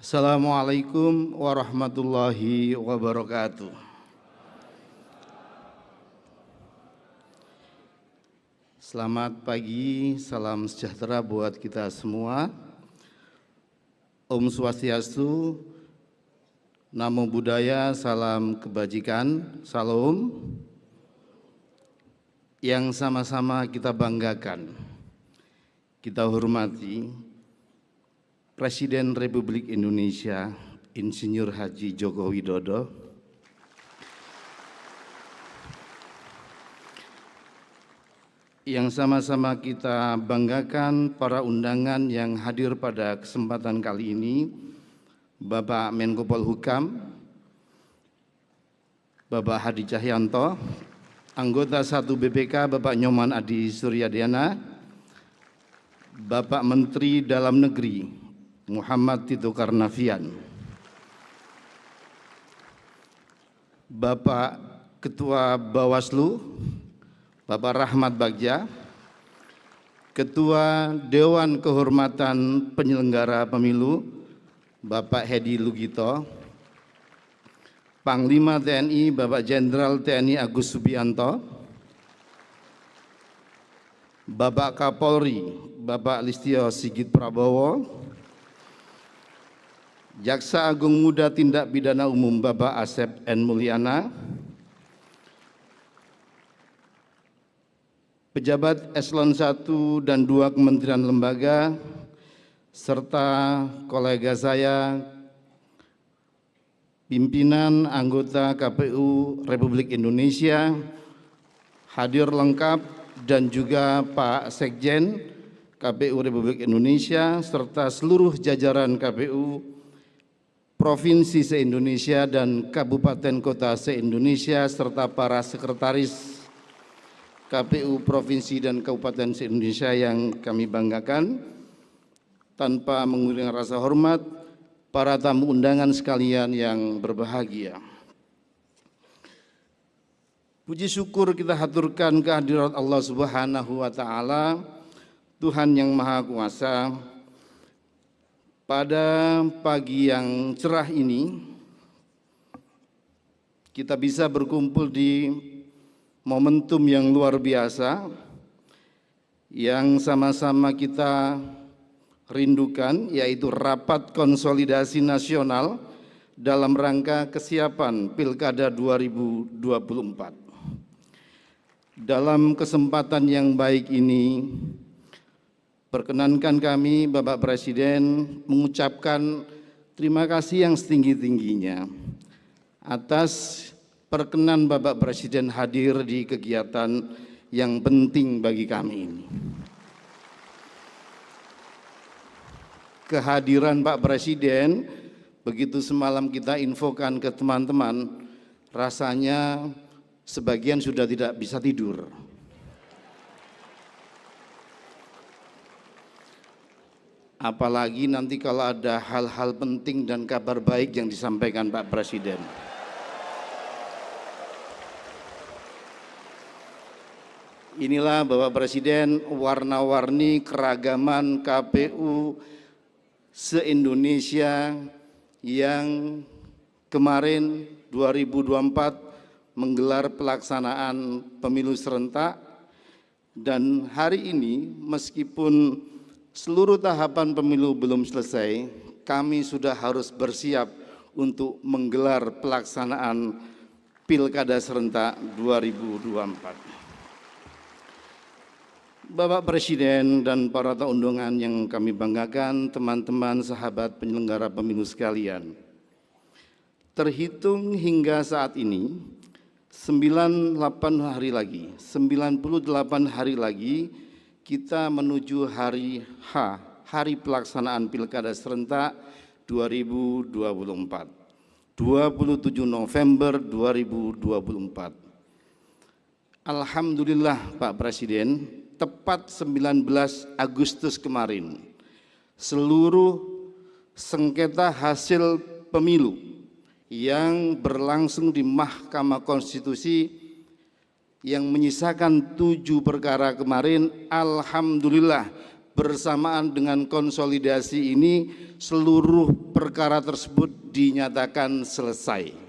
Assalamualaikum warahmatullahi wabarakatuh. Selamat pagi, salam sejahtera buat kita semua. Om Swastiastu, Namo Buddhaya, salam kebajikan, salam. Yang sama-sama kita banggakan, kita hormati Presiden Republik Indonesia Insinyur Haji Joko Widodo, yang sama-sama kita banggakan para undangan yang hadir pada kesempatan kali ini, Bapak Menko Polhukam, Bapak Hadi Cahyanto, anggota 1 BPK Bapak Nyoman Adi Suryadana, Bapak Menteri Dalam Negeri Muhammad Tito Karnavian, Bapak Ketua Bawaslu Bapak Rahmat Bagja, Ketua Dewan Kehormatan Penyelenggara Pemilu Bapak Hedi Lugito, Panglima TNI Bapak Jenderal TNI Agus Subianto, Bapak Kapolri Bapak Listio Sigit Prabowo, Jaksa Agung Muda Tindak Pidana Umum Bapak Asep N. Mulyana, pejabat eselon 1 dan 2 kementerian lembaga, serta kolega saya, pimpinan anggota KPU Republik Indonesia, hadir lengkap, dan juga Pak Sekjen KPU Republik Indonesia, serta seluruh jajaran KPU Provinsi se-Indonesia dan Kabupaten Kota se-Indonesia, serta para sekretaris KPU Provinsi dan Kabupaten se-Indonesia yang kami banggakan. Tanpa mengurangi rasa hormat, para tamu undangan sekalian yang berbahagia, puji syukur kita haturkan kehadirat Allah Subhanahu wa Ta'ala, Tuhan yang Maha Kuasa. Pada pagi yang cerah ini, kita bisa berkumpul di momentum yang luar biasa yang sama-sama kita rindukan, yaitu rapat konsolidasi nasional dalam rangka kesiapan Pilkada 2024. Dalam kesempatan yang baik ini, perkenankan kami Bapak Presiden mengucapkan terima kasih yang setinggi-tingginya atas perkenan Bapak Presiden hadir di kegiatan yang penting bagi kami ini. Kehadiran Pak Presiden, begitu semalam kita infokan ke teman-teman, rasanya sebagian sudah tidak bisa tidur. Apalagi nanti kalau ada hal-hal penting dan kabar baik yang disampaikan Pak Presiden. Inilah Bapak Presiden, warna-warni keragaman KPU se-Indonesia yang kemarin 2024 menggelar pelaksanaan pemilu serentak, dan hari ini meskipun seluruh tahapan pemilu belum selesai, kami sudah harus bersiap untuk menggelar pelaksanaan Pilkada serentak 2024. Bapak Presiden dan para tamu undangan yang kami banggakan, teman-teman sahabat penyelenggara pemilu sekalian, terhitung hingga saat ini 98 hari lagi kita menuju hari H, hari pelaksanaan Pilkada serentak 2024, 27 November 2024. Alhamdulillah Pak Presiden, tepat 19 Agustus kemarin, seluruh sengketa hasil pemilu yang berlangsung di Mahkamah Konstitusi yang menyisakan 7 perkara kemarin, alhamdulillah bersamaan dengan konsolidasi ini seluruh perkara tersebut dinyatakan selesai.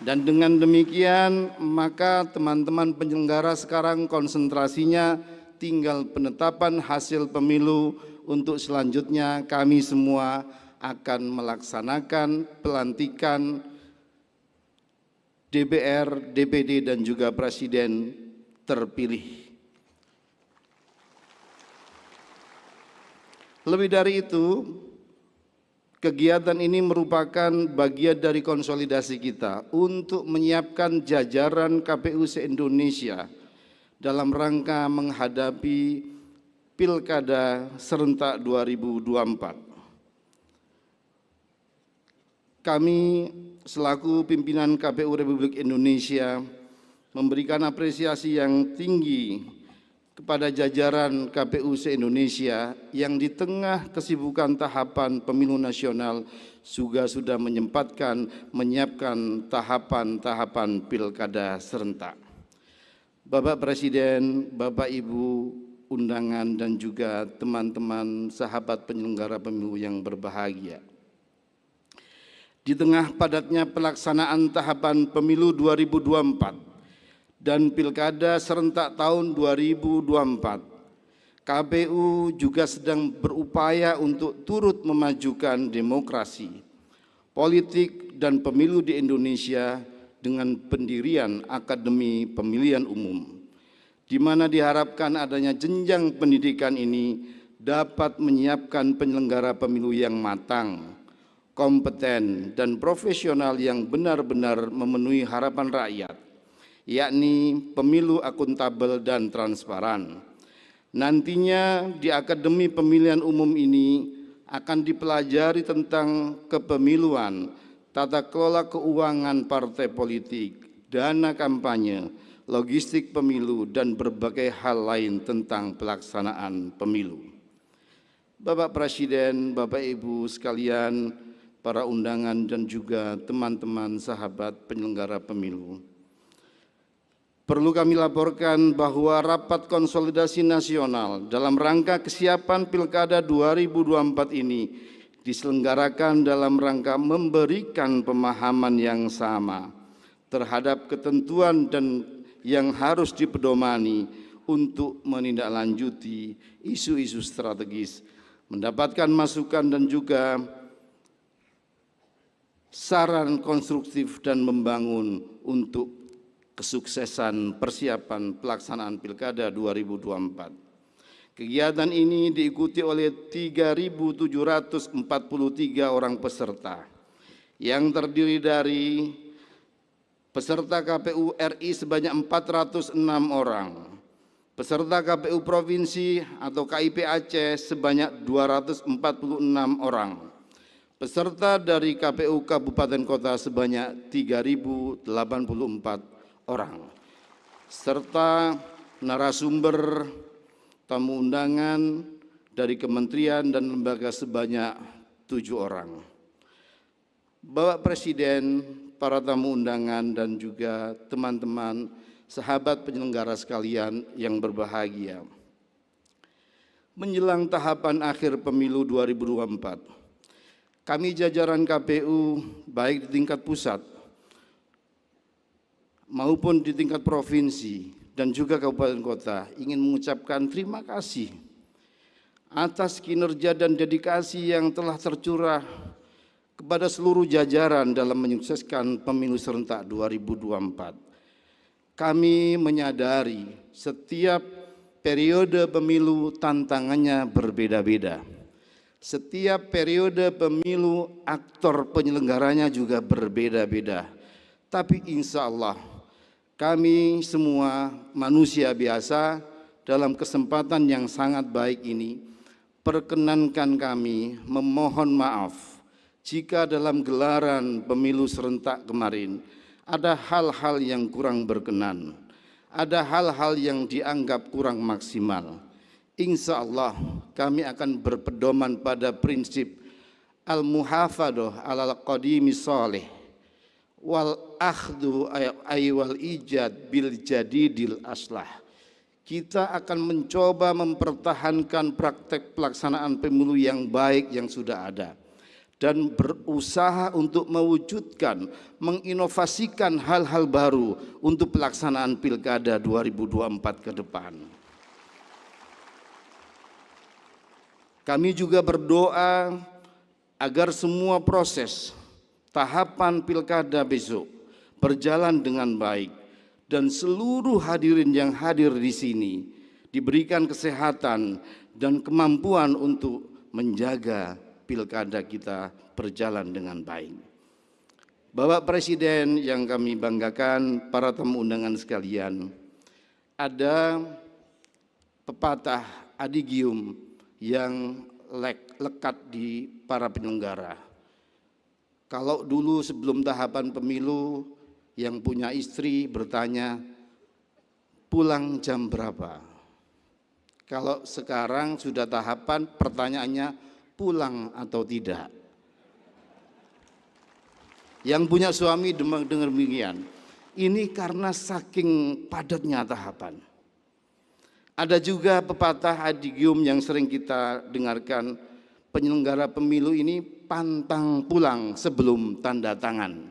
Dan dengan demikian maka teman-teman penyelenggara sekarang konsentrasinya tinggal penetapan hasil pemilu. Untuk selanjutnya kami semua akan melaksanakan pelantikan DPR, DPD dan juga Presiden terpilih. Lebih dari itu, kegiatan ini merupakan bagian dari konsolidasi kita untuk menyiapkan jajaran KPU se-Indonesia dalam rangka menghadapi Pilkada serentak 2024. Kami selaku pimpinan KPU Republik Indonesia memberikan apresiasi yang tinggi kepada jajaran KPU se-Indonesia yang di tengah kesibukan tahapan pemilu nasional juga sudah menyiapkan tahapan-tahapan pilkada serentak. Bapak Presiden, Bapak Ibu undangan dan juga teman-teman sahabat penyelenggara pemilu yang berbahagia. Di tengah padatnya pelaksanaan tahapan pemilu 2024 dan pilkada serentak tahun 2024, KPU juga sedang berupaya untuk turut memajukan demokrasi, politik dan pemilu di Indonesia dengan pendirian Akademi Pemilihan Umum, di mana diharapkan adanya jenjang pendidikan ini dapat menyiapkan penyelenggara pemilu yang matang, kompeten, dan profesional yang benar-benar memenuhi harapan rakyat, yakni pemilu akuntabel dan transparan. Nantinya di Akademi Pemilihan Umum ini akan dipelajari tentang kepemiluan, tata kelola keuangan partai politik, dana kampanye, logistik pemilu, dan berbagai hal lain tentang pelaksanaan pemilu. Bapak Presiden, Bapak Ibu sekalian, para undangan dan juga teman-teman sahabat penyelenggara pemilu. Perlu kami laporkan bahwa rapat konsolidasi nasional dalam rangka kesiapan Pilkada 2024 ini diselenggarakan dalam rangka memberikan pemahaman yang sama terhadap ketentuan dan yang harus dipedomani untuk menindaklanjuti isu-isu strategis, mendapatkan masukan dan juga saran konstruktif dan membangun untuk kesuksesan persiapan pelaksanaan Pilkada 2024. Kegiatan ini diikuti oleh 3.743 orang peserta yang terdiri dari peserta KPU RI sebanyak 406 orang, peserta KPU Provinsi atau KIP Aceh sebanyak 246 orang, peserta dari KPU Kabupaten Kota sebanyak 3.084 orang, serta narasumber tamu undangan dari kementerian dan lembaga sebanyak 7 orang. Bapak Presiden, para tamu undangan dan juga teman-teman sahabat penyelenggara sekalian yang berbahagia. Menjelang tahapan akhir pemilu 2024, kami jajaran KPU baik di tingkat pusat maupun di tingkat provinsi dan juga kabupaten kota ingin mengucapkan terima kasih atas kinerja dan dedikasi yang telah tercurah kepada seluruh jajaran dalam menyukseskan pemilu serentak 2024. Kami menyadari setiap periode pemilu tantangannya berbeda-beda. Setiap periode pemilu aktor penyelenggaranya juga berbeda-beda. Tapi insya Allah kami semua manusia biasa dalam kesempatan yang sangat baik ini, perkenankan kami memohon maaf jika dalam gelaran pemilu serentak kemarin ada hal-hal yang kurang berkenan, ada hal-hal yang dianggap kurang maksimal. Insya Allah kami akan berpedoman pada prinsip al-muhafadhah alal qadimi sholih wal akhdu aywal ijad bil jadidil aslah. kita akan mencoba mempertahankan praktek pelaksanaan pemilu yang baik yang sudah ada dan berusaha untuk mewujudkan, menginovasikan hal-hal baru untuk pelaksanaan Pilkada 2024 ke depan. Kami juga berdoa agar semua proses tahapan Pilkada besok berjalan dengan baik dan seluruh hadirin yang hadir di sini diberikan kesehatan dan kemampuan untuk menjaga Pilkada kita berjalan dengan baik. Bapak Presiden yang kami banggakan, para tamu undangan sekalian, ada pepatah adigium yang lekat di para penyelenggara. Kalau dulu sebelum tahapan pemilu yang punya istri bertanya, pulang jam berapa? Kalau sekarang sudah tahapan pertanyaannya, pulang atau tidak? Yang punya suami dengar demikian. Ini karena saking padatnya tahapan. Ada juga pepatah adigium yang sering kita dengarkan, penyelenggara pemilu ini pantang pulang sebelum tanda tangan.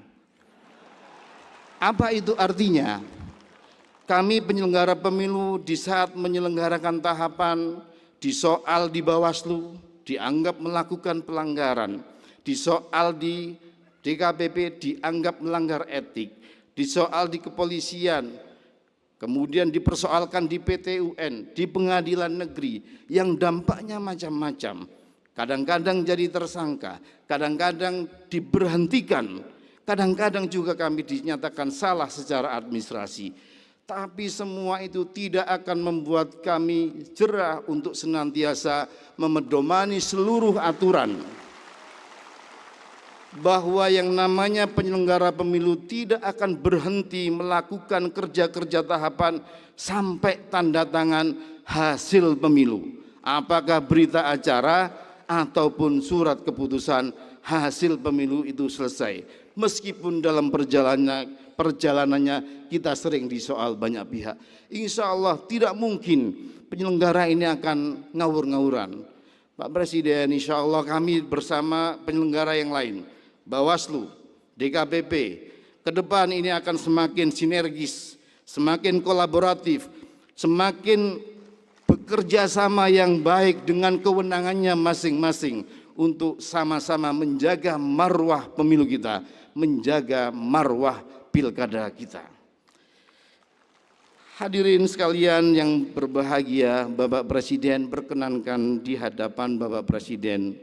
Apa itu artinya? Kami penyelenggara pemilu di saat menyelenggarakan tahapan, disoal di Bawaslu, dianggap melakukan pelanggaran, disoal di DKPP dianggap melanggar etik, disoal di kepolisian, kemudian dipersoalkan di PT UN, di pengadilan negeri yang dampaknya macam-macam. Kadang-kadang jadi tersangka, kadang-kadang diberhentikan, kadang-kadang juga kami dinyatakan salah secara administrasi. Tapi semua itu tidak akan membuat kami jerah untuk senantiasa memedomani seluruh aturan. Bahwa yang namanya penyelenggara pemilu tidak akan berhenti melakukan kerja-kerja tahapan sampai tanda tangan hasil pemilu. Apakah berita acara ataupun surat keputusan hasil pemilu itu selesai. Meskipun dalam perjalanannya kita sering disoal banyak pihak. Insya Allah tidak mungkin penyelenggara ini akan ngawur-ngawuran. Pak Presiden, insya Allah kami bersama penyelenggara yang lain, Bawaslu, DKPP, ke depan ini akan semakin sinergis, semakin kolaboratif, semakin bekerja sama yang baik dengan kewenangannya masing-masing untuk sama-sama menjaga marwah pemilu kita, menjaga marwah pilkada kita. Hadirin sekalian yang berbahagia, Bapak Presiden, perkenankan di hadapan Bapak Presiden,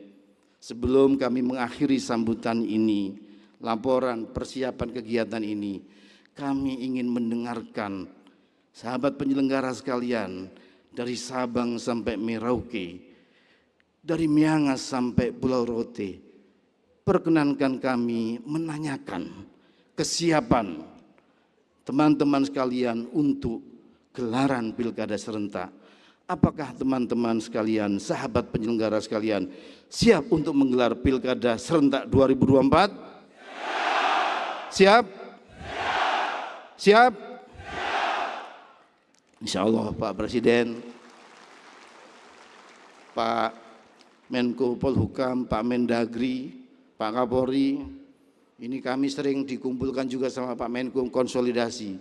sebelum kami mengakhiri sambutan ini, laporan persiapan kegiatan ini, kami ingin mendengarkan sahabat penyelenggara sekalian dari Sabang sampai Merauke, dari Miangas sampai Pulau Rote. Perkenankan kami menanyakan kesiapan teman-teman sekalian untuk gelaran pilkada serentak. Apakah teman-teman sekalian, sahabat penyelenggara sekalian, siap untuk menggelar pilkada serentak 2024? Siap? Siap? Insya Allah Pak Presiden, Pak Menko Polhukam, Pak Mendagri, Pak Kapolri, ini kami sering dikumpulkan juga sama Pak Menko konsolidasi.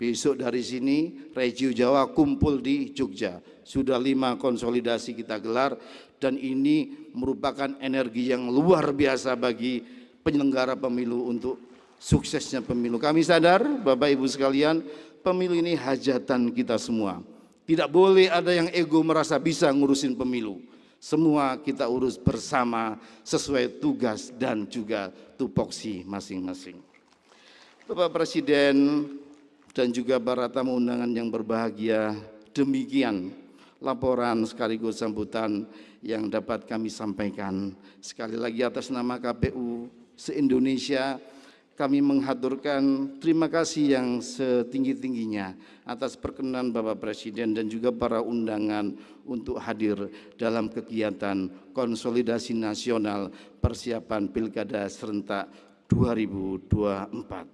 Besok dari sini Regio Jawa kumpul di Jogja. Sudah 5 konsolidasi kita gelar dan ini merupakan energi yang luar biasa bagi penyelenggara pemilu untuk suksesnya pemilu. Kami sadar Bapak Ibu sekalian, pemilu ini hajatan kita semua. Tidak boleh ada yang ego merasa bisa ngurusin pemilu. Semua kita urus bersama sesuai tugas dan juga tupoksi masing-masing. Bapak Presiden dan juga para tamu undangan yang berbahagia, demikian laporan sekaligus sambutan yang dapat kami sampaikan. Sekali lagi atas nama KPU se-Indonesia, kami menghaturkan terima kasih yang setinggi-tingginya atas perkenan Bapak Presiden dan juga para undangan untuk hadir dalam kegiatan konsolidasi nasional persiapan Pilkada serentak 2024.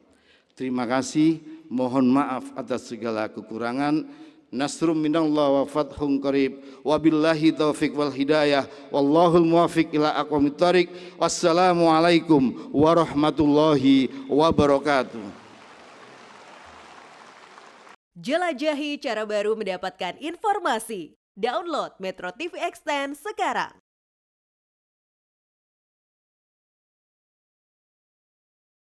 Terima kasih, mohon maaf atas segala kekurangan. nasrum minallah wa fathun qarib. Wabillahi taufiq wal hidayah. Wallahul muwafiq ila aqwamit thoriq. Wassalamualaikum warahmatullahi wabarakatuh. Jelajahi cara baru mendapatkan informasi. Download Metro TV Extend sekarang.